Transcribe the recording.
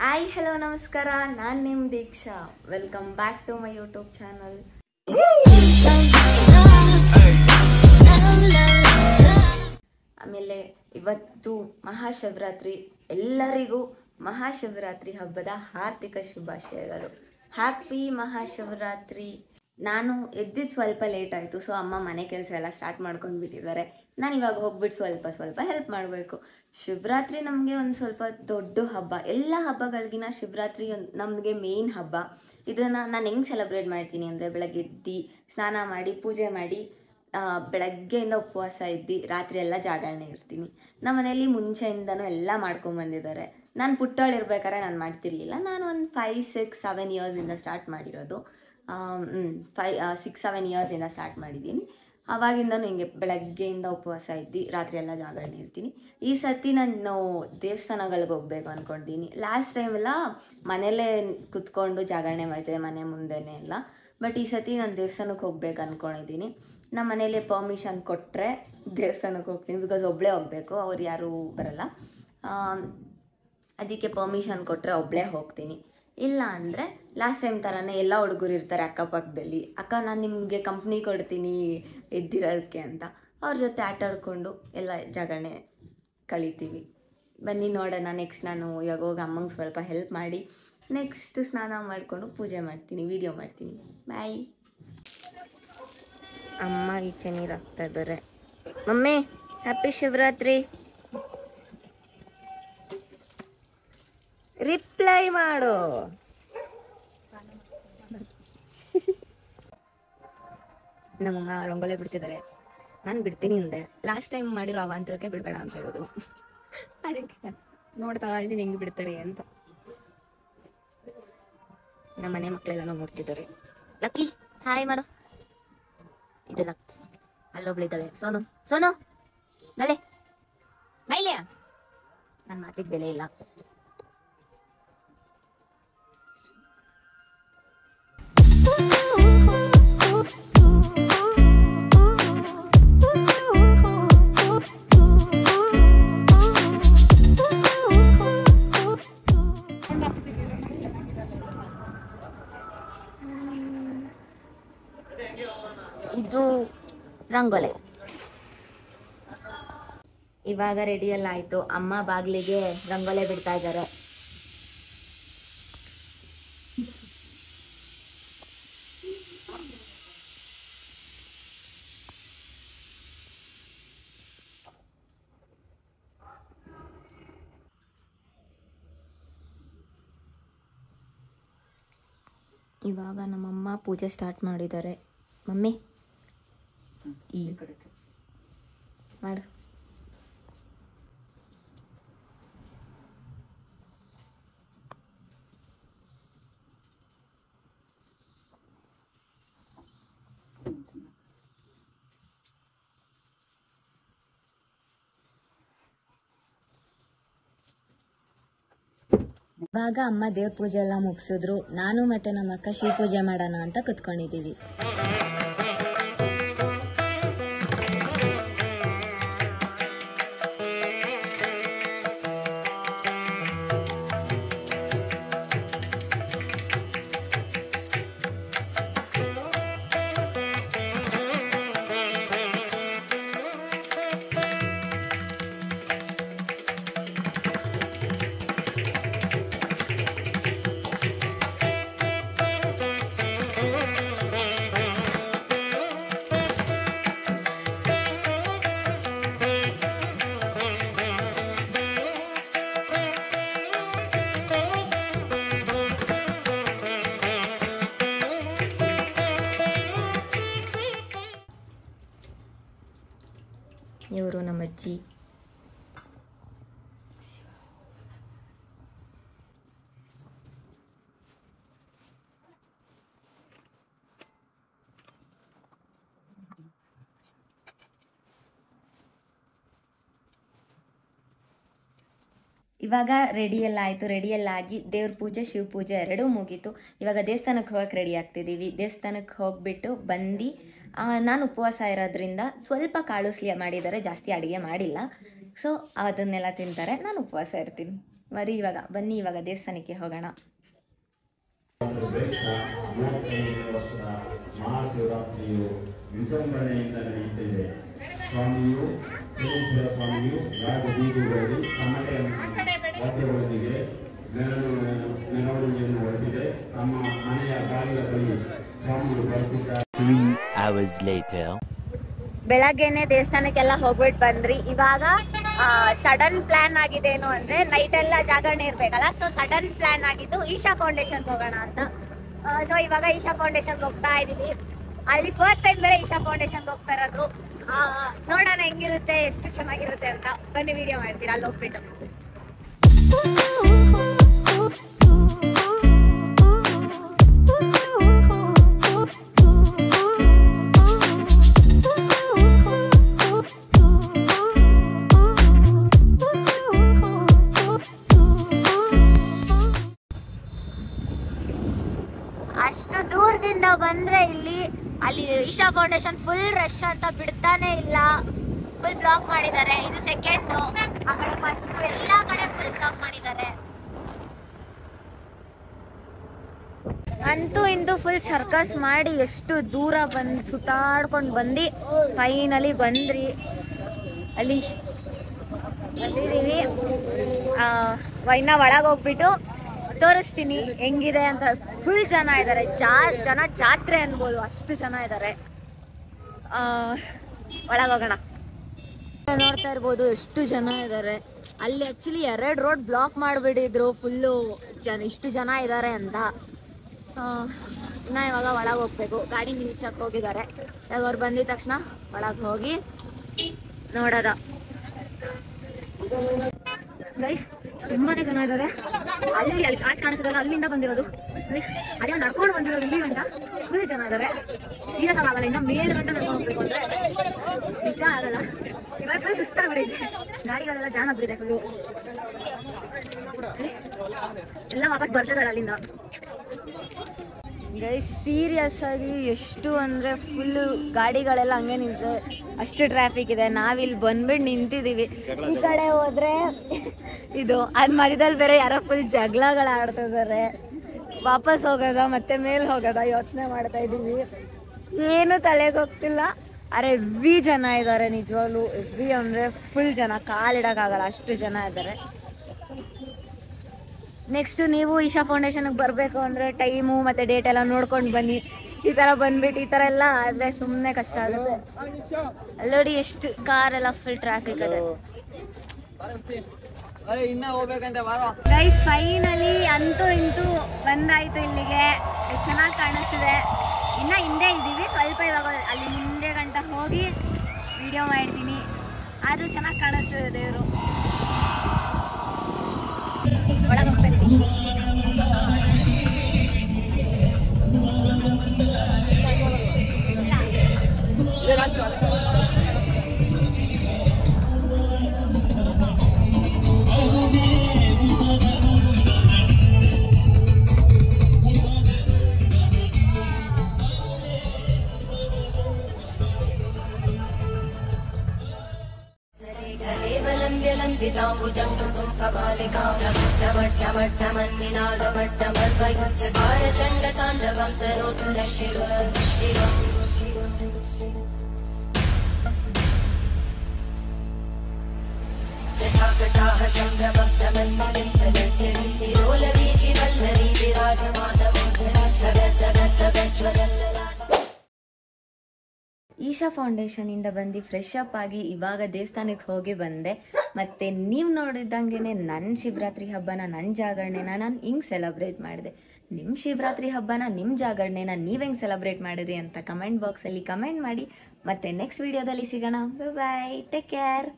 Hi hello ನಮಸ್ಕಾರ, ನಾನು ನಿಮ್ಮ Deeksha. Welcome back to my YouTube channel. ಆಮೇಲೆ ಇವತ್ತು ಮಹಾಶಿವರಾತ್ರಿ. ಎಲ್ಲರಿಗೂ ಮಹಾಶಿವರಾತ್ರಿ ಹಬ್ಬದ ಹಾರ್ದಿಕ ಶುಭಾಶಯಗಳು. ಹ್ಯಾಪಿ ಮಹಾಶಿವರಾತ್ರಿ. ನಾನು ಎದ್ದಿದ್ದು ಸ್ವಲ್ಪ ಲೇಟ್ ಆಯಿತು, ಸೊ ಅಮ್ಮ ಮನೆ ಕೆಲಸ ಎಲ್ಲ ಸ್ಟಾರ್ಟ್ ಮಾಡ್ಕೊಂಡು ಬಿಟ್ಟಿದ್ದಾರೆ. ನಾನು ಇವಾಗ ಹೋಗ್ಬಿಟ್ಟು ಸ್ವಲ್ಪ ಹೆಲ್ಪ್ ಮಾಡಬೇಕು. ಶಿವರಾತ್ರಿ ನಮಗೆ ಒಂದು ಸ್ವಲ್ಪ ದೊಡ್ಡ ಹಬ್ಬ. ಎಲ್ಲ ಹಬ್ಬಗಳಿಗಿನ ಶಿವರಾತ್ರಿ ನಮಗೆ ಮೇನ್ ಹಬ್ಬ. ಇದನ್ನು ನಾನು ಹೆಂಗೆ ಸೆಲೆಬ್ರೇಟ್ ಮಾಡ್ತೀನಿ ಅಂದರೆ, ಬೆಳಗ್ಗೆ ಎದ್ದು ಸ್ನಾನ ಮಾಡಿ ಪೂಜೆ ಮಾಡಿ ಬೆಳಗ್ಗೆಯಿಂದ ಉಪವಾಸ ಇದ್ದು ರಾತ್ರಿ ಎಲ್ಲ ಜಾಗರಣೆ ಇರ್ತೀನಿ. ನಮ್ಮ ಮನೆಯಲ್ಲಿ ಮುಂಚೆಯಿಂದನೂ ಎಲ್ಲ ಮಾಡ್ಕೊಂಬಂದಿದ್ದಾರೆ. ನಾನು ಪುಟ್ಟಳಿರ್ಬೇಕಾದ್ರೆ ನಾನು ಮಾಡ್ತಿರ್ಲಿಲ್ಲ. ನಾನು ಒಂದು 5-6-7 ಇಯರ್ಸಿಂದ ಸ್ಟಾರ್ಟ್ ಮಾಡಿರೋದು. 6-7 ಇಯರ್ಸಿಂದ ಸ್ಟಾರ್ಟ್ ಮಾಡಿದ್ದೀನಿ. ಆವಾಗಿಂದನೂ ಹಿಂಗೆ ಬೆಳಗ್ಗೆಯಿಂದ ಉಪವಾಸ ಇದ್ದು ರಾತ್ರಿ ಎಲ್ಲ ಜಾಗರಣೆ ಇರ್ತೀನಿ. ಈ ಸತಿ ನಾನು ದೇವಸ್ಥಾನಗಳಿಗೆ ಹೋಗ್ಬೇಕು ಅಂದ್ಕೊಂಡಿದ್ದೀನಿ. ಲಾಸ್ಟ್ ಟೈಮೆಲ್ಲ ಮನೆಯಲ್ಲೇ ಕುತ್ಕೊಂಡು ಜಾಗರಣೆ ಮಾಡ್ತಿದ್ದೆ, ಮನೆ ಮುಂದೆನೇ ಎಲ್ಲ. ಬಟ್ ಈ ಸತಿ ನಾನು ದೇವಸ್ಥಾನಕ್ಕೆ ಹೋಗ್ಬೇಕು ಅಂದ್ಕೊಂಡಿದ್ದೀನಿ. ನಮ್ಮ ಮನೇಲಿ ಪರ್ಮಿಷನ್ ಕೊಟ್ಟರೆ ದೇವಸ್ಥಾನಕ್ಕೆ ಹೋಗ್ತೀನಿ, ಬಿಕಾಸ್ ಒಬ್ಬಳೇ ಹೋಗಬೇಕು, ಅವ್ರು ಯಾರೂ ಬರಲ್ಲ. ಅದಕ್ಕೆ ಪರ್ಮಿಷನ್ ಕೊಟ್ಟರೆ ಒಬ್ಬಳೇ ಹೋಗ್ತೀನಿ. ಇಲ್ಲ ಅಂದರೆ ಲಾಸ್ಟ್ ಟೈಮ್ ಥರನೇ ಎಲ್ಲ ಹುಡುಗರು ಇರ್ತಾರೆ ಅಕ್ಕಪಕ್ಕದಲ್ಲಿ, ಅಕ್ಕ ನಾನು ನಿಮಗೆ ಕಂಪ್ನಿ ಕೊಡ್ತೀನಿ ಎದ್ದಿರೋದಕ್ಕೆ ಅಂತ. ಅವ್ರ ಜೊತೆ ಆಟ ಆಡ್ಕೊಂಡು ಎಲ್ಲ ಜಾಗರಣೆ ಕಳಿತೀವಿ. ಬನ್ನಿ ನೋಡೋಣ. ನೆಕ್ಸ್ಟ್ ನಾನು ಇವಾಗ ಹೋಗಿ ಅಮ್ಮಂಗೆ ಸ್ವಲ್ಪ ಹೆಲ್ಪ್ ಮಾಡಿ ನೆಕ್ಸ್ಟ್ ಸ್ನಾನ ಮಾಡಿಕೊಂಡು ಪೂಜೆ ಮಾಡ್ತೀನಿ, ವಿಡಿಯೋ ಮಾಡ್ತೀನಿ. ಬಾಯ್. ಅಮ್ಮ ಈಚೆ ನೀರು ಹಾಕ್ತಾ ಇದ್ದಾರೆ. Mummy happy Shivaratri. ರಿಪ್ಲೈ ಮಾಡು. ನಮ್ಮಮ್ಮ ರಂಗೋಲಿ ಬಿಡ್ತಿದ್ದಾರೆ. ನಾನು ಬಿಡ್ತೀನಿ ಅಂದೆ. ಲಾಸ್ಟ್ ಟೈಮ್ ಮಾಡಿರೋ ಅವಾಂತರಕ್ಕೆ ಬಿಡಬೇಡ ಅಂತ ಹೇಳಿದ್ರು. ಅದಕ್ಕೆ ನೋಡ್ತಾ ಇದ್ದೀನಿ ಹೆಂಗೆ ಬಿಡ್ತಾರೆ ಅಂತ. ನಮ್ಮ ಮನೆ ಮಕ್ಕಳೆಲ್ಲ ನೋಡ್ತಿದ್ದಾರೆ. ಲಕ್ಕಿ ಹಾಯ್ ಮಾಡು. ಇದು ಲಕ್ಕಿ. ಅಲ್ಲೊಬ್ಳಿದ್ದಾಳೆ ಸೋನು ನಲೆ ಬೈಲೆ. ನನ್ನ ಮಾತಿಗೆ ಬೆಲೆ ಇಲ್ಲ. ಇದು ರಂಗೋಲೆ. ಇವಾಗ ರೆಡಿಯೆಲ್ಲ ಆಯ್ತು. ಅಮ್ಮ ಬಾಗಿಲಿಗೆ ರಂಗೋಲೆ ಬಿಡ್ತಾ ಇದ್ದಾರೆ. ಇವಾಗ ನಮ್ಮಮ್ಮ ಪೂಜೆ ಸ್ಟಾರ್ಟ್ ಮಾಡಿದ್ದಾರೆ. ಮಮ್ಮಿ ಈ ಮಾಡು. ಇವಾಗ ಅಮ್ಮ ದೇವ್ರ ಪೂಜೆ ಎಲ್ಲ ಮುಗಿಸಿದ್ರು. ನಾನು ಮತ್ತೆ ನಮ್ಮ ಅಕ್ಕ ಶಿವ ಪೂಜೆ ಮಾಡೋಣ ಅಂತ ಕುತ್ಕೊಂಡಿದ್ದೀವಿ. ಇವರು ನಮ್ಮ ಅಜ್ಜಿ. ಇವಾಗ ರೆಡಿಯೆಲ್ಲ ಆಯಿತು. ರೆಡಿಯೆಲ್ಲ ಆಗಿ ದೇವ್ರ ಪೂಜೆ ಶಿವ ಪೂಜೆ ಎರಡೂ ಮುಗೀತು. ಇವಾಗ ದೇವಸ್ಥಾನಕ್ಕೆ ಹೋಗಕ್ಕೆ ರೆಡಿ ಆಗ್ತಿದ್ದೀವಿ. ದೇವಸ್ಥಾನಕ್ಕೆ ಹೋಗಿಬಿಟ್ಟು ಬಂದು ನಾನು ಉಪವಾಸ ಇರೋದ್ರಿಂದ ಸ್ವಲ್ಪ ಕಾಳುಸ್ಲಿ ಮಾಡಿದ್ದಾರೆ, ಜಾಸ್ತಿ ಅಡುಗೆ ಮಾಡಿಲ್ಲ. ಸೊ ಅದನ್ನೆಲ್ಲ ತಿಂತಾರೆ, ನಾನು ಉಪವಾಸ ಇರ್ತೀನಿ. ಬನ್ನಿ ಇವಾಗ ದೇವಸ್ಥಾನಕ್ಕೆ ಹೋಗೋಣ. ವರ್ಷದ ಮಹಾಶಿವರಾತ್ರಿಯು ವಿಜೃಂಭಣೆಯಿಂದ ನಡೆಯುತ್ತಿದೆ. ಸ್ವಾಮಿಯು ಶನೇಶ್ವರ ಸ್ವಾಮಿಯು ರಾಜಬೀದಿಗಳಲ್ಲಿ ತಮ್ಮದೇ ವಾದ್ಯಗಳೊಂದಿಗೆ ಮೆರವಣಿಗೆಯನ್ನು ಹೊರಟಿದೆ. ತಮ್ಮ ಮನೆಯ ಬಾಗಿಲ ಬಳಿ ಸ್ವಾಮಿಯು ಬರುತ್ತಿದ್ದಾರೆ. 3 hours later. ಬೆಳಗ್ಗೆನೆ ದೇವಸ್ಥಾನಕ್ಕೆಲ್ಲ ಹೋಗ್ಬಿಟ್ಟು ಬಂದ್ರಿ. ಇವಾಗ ಸಡನ್ ಪ್ಲಾನ್ ಆಗಿದೆ ಏನು ಅಂದ್ರೆ ನೈಟ್ ಎಲ್ಲ ಜಾಗರಣೆ ಇರ್ಬೇಕಲ್ಲ, ಸೊ ಸಡನ್ ಪ್ಲಾನ್ ಆಗಿದ್ದು ಈಶಾ ಫೌಂಡೇಶನ್ಗೆ ಹೋಗೋಣ ಅಂತ. ಸೊ ಇವಾಗ ಈಶಾ ಫೌಂಡೇಶನ್ಗೆ ಹೋಗ್ತಾ ಇದೀವಿ. ಅಲ್ಲಿ ಫಸ್ಟ್ ಟೈಮ್ ಬೇರೆ ಈಶಾ ಫೌಂಡೇಶನ್ಗೆ ಹೋಗ್ತಾ ಇರೋದು. ನೋಡೋಣ ಹೆಂಗಿರುತ್ತೆ, ಎಷ್ಟು ಚೆನ್ನಾಗಿರುತ್ತೆ ಅಂತ. ಬನ್ನಿ ವಿಡಿಯೋ ಮಾಡ್ತೀರಾ ಅಲ್ಲಿ ಹೋಗ್ಬಿಟ್ಟು. ಅಷ್ಟು ದೂರದಿಂದ ಬಂದ್ರೆ ಅಲ್ಲಿ ಈಶಾ ಫೌಂಡೇಶನ್ ಫುಲ್ ರಶ್ ಅಂತ ಬಿಡ್ತಾನೆ ಇಲ್ಲ, ಫುಲ್ ಬ್ಲಾಕ್ ಮಾಡಿದ್ದಾರೆ. ಇದು ಸೆಕೆಂಡ್, ಆ ಕಡೆ ಫಸ್ಟ್, ಎಲ್ಲಾ ಕಡೆ ಫುಲ್ ಬ್ಲಾಕ್ ಮಾಡಿದ್ದಾರೆ. ಅಂತೂ ಇಂತೂ ಫುಲ್ ಸರ್ಕಸ್ ಮಾಡಿ ಎಷ್ಟು ದೂರ ಸುತ್ತಾಡ್ಕೊಂಡು ಬಂದು ಫೈನಲಿ ಬಂದ್ರಿ. ಅಲ್ಲಿ ಬಂದಿದ್ದೀವಿ. ಇನ್ನ ಒಳಗೆ ಹೋಗ್ಬಿಟ್ಟು ತೋರಿಸ್ತೀನಿ ಹೆಂಗಿದೆ ಅಂತ. ಫುಲ್ ಜನ ಇದ್ದಾರೆ, ಜನ ಜಾತ್ರೆ ಅನ್ಬೋದು, ಅಷ್ಟು ಜನ ಇದ್ದಾರೆ. ಒಳಗೆ ಹೋಗೋಣ. ನೋಡ್ತಾ ಇರ್ಬೋದು ಎಷ್ಟು ಜನ ಇದ್ದಾರೆ. ಅಲ್ಲಿ ಆಕ್ಚುಲಿ 2 ರೋಡ್ ಬ್ಲಾಕ್ ಮಾಡಿಬಿಟ್ಟಿದ್ರು, ಫುಲ್ಲು ಇಷ್ಟು ಜನ ಇದ್ದಾರೆ ಅಂತ. ಇನ್ನ ಇವಾಗ ಒಳಗೆ ಹೋಗ್ಬೇಕು. ಗಾಡಿ ನಿಲ್ಸಕ್ಕೆ ಹೋಗಿದ್ದಾರೆ. ಇವಾಗ ಅವ್ರು ಬಂದಿದ ತಕ್ಷಣ ಒಳಗೆ ಹೋಗಿ ನೋಡೋದ. ಗೈಸ್ ತುಂಬಾನೇ ಜನ ಇದ್ದಾರೆ. ಅಲ್ಲಿ ಕಾಚ್ ಕಾಣಿಸ್ತದಲ್ಲ, ಅಲ್ಲಿಂದ ಬಂದಿರೋದು. ಅದೇ ಒಂದು ನಡ್ಕೊಂಡು ಬಂದಿರೋದು ಇಲ್ಲಿ ಗಂಟ ಫುಲ್ ಜನ ಇದ್ದಾರೆ. ಸೀರಿಯಸ್ ಆಗಲ್ಲ, ಇನ್ನ ಮೇಲ್ ಗಂಟ ನಡ್ಕೊಂಡು ಹೋಗ್ಬೇಕು ಅಂದ್ರೆ ನಿಜ ಆಗಲ್ಲ. ಇವಾಗ ಫುಲ್ ಸುಸ್ತಾಗ್ಬಿಟ್ಟಿದೆ, ಗಾಡಿಗಳೆಲ್ಲ ಜಾನ್ ಆಗ್ಬಿಟ್ಟಿದೆ ಫುಲ್ಲು. ಎಲ್ಲ ವಾಪಸ್ ಬರ್ತಿದ್ದಾರೆ ಅಲ್ಲಿಂದ. ಗೈಸ್ ಸೀರಿಯಸ್ ಆಗಿ ಎಷ್ಟು ಅಂದರೆ ಫುಲ್ಲು ಗಾಡಿಗಳೆಲ್ಲ ಹಂಗೆ ನಿಂತಿದೆ, ಅಷ್ಟು ಟ್ರಾಫಿಕ್ ಇದೆ. ನಾವಿಲ್ಲಿ ಬಂದ್ಬಿಟ್ಟು ನಿಂತಿದ್ದೀವಿ. ಈ ಕಡೆ ಹೋದರೆ ಇದು ಅದು ಮಧ್ಯದಲ್ಲಿ ಬೇರೆ ಯಾರೋ ಫುಲ್ ಜಗಳಗಳು ಆಡ್ತಿದ್ದಾರೆ. ವಾಪಸ್ ಹೋಗೋದ ಮತ್ತೆ ಮೇಲೆ ಹೋಗೋದ ಯೋಚನೆ ಮಾಡ್ತಾ ಇದ್ದೀವಿ. ಏನು ತಲೆಗೆ ಹೋಗ್ತಿಲ್ಲ. ಅರೆ ಹೆವಿ ಜನ ಇದ್ದಾರೆ ನಿಜವಾಗ್ಲೂ. ಹೆವಿ ಅಂದರೆ ಫುಲ್ ಜನ, ಕಾಲಿಡೋಕ್ಕಾಗಲ್ಲ ಅಷ್ಟು ಜನ ಇದ್ದಾರೆ. ನೆಕ್ಸ್ಟ್ ನೀವು ಈಶಾ ಫೌಂಡೇಶನ್ಗೆ ಬರಬೇಕು ಅಂದರೆ ಟೈಮು ಮತ್ತು ಡೇಟ್ ಎಲ್ಲ ನೋಡ್ಕೊಂಡು ಬನ್ನಿ. ಈ ಥರ ಬಂದ್ಬಿಟ್ಟು ಈ ಥರ ಎಲ್ಲ ಆದರೆ ಸುಮ್ಮನೆ ಕಷ್ಟ ಆಗುತ್ತೆ. ಅಲ್ಲಿ ನೋಡಿ ಎಷ್ಟು ಕಾರೆಲ್ಲ ಫುಲ್ ಟ್ರಾಫಿಕ್ ಇದೆ. ಗೈಸ್ ಫೈನಲಿ ಅಂತೂ ಇಂತೂ ಬಂದಾಯಿತು ಇಲ್ಲಿಗೆ. ಎಷ್ಟು ಚೆನ್ನಾಗಿ ಕಾಣಿಸ್ತಿದೆ. ಇನ್ನು ಹಿಂದೆ ಇದ್ದೀವಿ ಸ್ವಲ್ಪ, ಇವಾಗ ಅಲ್ಲಿ ಹಿಂದೆ ಗಂಟ ಹೋಗಿ ವಿಡಿಯೋ ಮಾಡ್ತೀನಿ. ಆದರೂ ಚೆನ್ನಾಗಿ ಕಾಣಿಸ್ತಿದೆ ದೇವರು. ಒಳಗೆ ಹೋಗ್ತಾ ಇದ್ದೀವಿ. ಈಶಾ ಫೌಂಡೇಶನ್ ಇಂದ ಬಂದು ಫ್ರೆಶ್ ಅಪ್ ಆಗಿ ಇವಾಗ ದೇವಸ್ಥಾನಕ್ಕೆ ಹೋಗಿ ಬಂದೆ. ಮತ್ತು ನೀವು ನೋಡಿದಂಗೆ ನನ್ನ ಶಿವರಾತ್ರಿ ಹಬ್ಬನ, ನನ್ನ ಜಾಗರಣೆನ ನಾನು ಹಿಂಗೆ ಸೆಲೆಬ್ರೇಟ್ ಮಾಡಿದೆ. ನಿಮ್ಮ ಶಿವರಾತ್ರಿ ಹಬ್ಬನ, ನಿಮ್ಮ ಜಾಗರಣೆನ ನೀವು ಹೆಂಗೆ ಸೆಲೆಬ್ರೇಟ್ ಮಾಡಿರಿ ಅಂತ ಕಮೆಂಟ್ ಬಾಕ್ಸಲ್ಲಿ ಕಮೆಂಟ್ ಮಾಡಿ. ಮತ್ತು ನೆಕ್ಸ್ಟ್ ವೀಡಿಯೋದಲ್ಲಿ ಸಿಗೋಣ. ಬಾಯ್, ಟೇಕ್ ಕೇರ್.